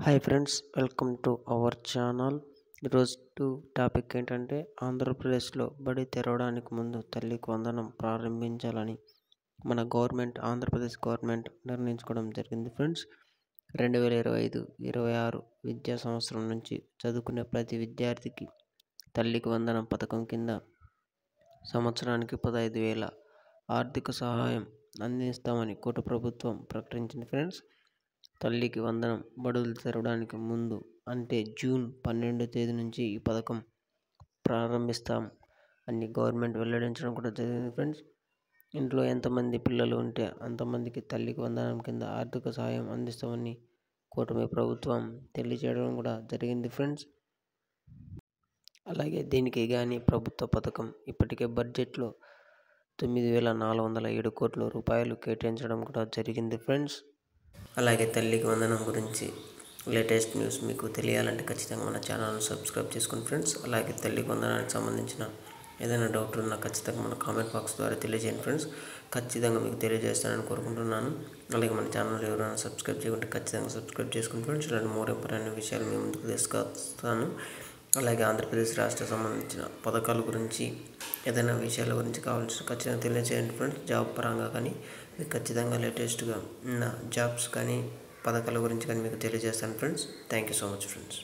Hi friends, welcome to our channel. ఈరోజు topic ఏంటంటే ఆంధ్రప్రదేశ్లో బడి తెరవడానికి ముందు తల్లికి వందనం ప్రారంభించాలని మన ఆంధ్రప్రదేశ్ గవర్నమెంట్ నిర్ణయించుకోవడం జరిగింది. ఫ్రెండ్స్, 2025-26 విద్యా సంవత్సరం నుంచి చదువుకునే ప్రతి విద్యార్థికి తల్లికి వందనం పథకం కింద సంవత్సరానికి 15,000 ఆర్థిక సహాయం అందిస్తామని కూట ప్రభుత్వం ప్రకటించింది. ఫ్రెండ్స్, తల్లికి వందనం బడులు తెరవడానికి ముందు అంటే జూన్ 12వ తేదీ నుంచి ఈ పథకం ప్రారంభిస్తాం అని గవర్నమెంట్ వెల్లడించడం కూడా జరిగింది. ఫ్రెండ్స్, ఇంట్లో ఎంతమంది పిల్లలు ఉంటే అంతమందికి తల్లికి వందనం కింద ఆర్థిక సహాయం అందిస్తామని కూటమి ప్రభుత్వం తెలియజేయడం కూడా జరిగింది. ఫ్రెండ్స్, అలాగే దీనికి కానీ ప్రభుత్వ పథకం ఇప్పటికే బడ్జెట్లో 9,407 కోట్ల రూపాయలు కేటాయించడం కూడా జరిగింది. ఫ్రెండ్స్, అలాగే తల్లికి వందనం గురించి లేటెస్ట్ న్యూస్ మీకు తెలియాలంటే ఖచ్చితంగా మన ఛానల్ని సబ్స్క్రైబ్ చేసుకోండి. ఫ్రెండ్స్, అలాగే తల్లికి వందనానికి సంబంధించిన ఏదైనా డౌట్ ఉన్నా ఖచ్చితంగా మన కామెంట్ బాక్స్ ద్వారా తెలియజేయండి. ఫ్రెండ్స్, ఖచ్చితంగా మీకు తెలియజేస్తానని కోరుకుంటున్నాను. అలాగే మన ఛానల్ ఎవరైనా సబ్స్క్రైబ్ చేయకుంటే ఖచ్చితంగా సబ్స్క్రైబ్ చేసుకోండి. ఫ్రెండ్స్, ఇలాంటి మోర్ ఇంపార్టెంట్ విషయాలు మీ ముందుకు తీసుకొస్తాను. అలాగే ఆంధ్రప్రదేశ్ రాష్ట్ర సంబంధించిన పథకాల గురించి ఏదైనా విషయాల గురించి కావాల్సిన ఖచ్చితంగా తెలియజేయండి. ఫ్రెండ్స్, జాబ్ పరంగా కానీ మీకు ఖచ్చితంగా లేటెస్ట్గా ఉన్న జాబ్స్ కానీ పథకాల గురించి కానీ మీకు తెలియజేస్తాను. Friends, thank you so much. Friends.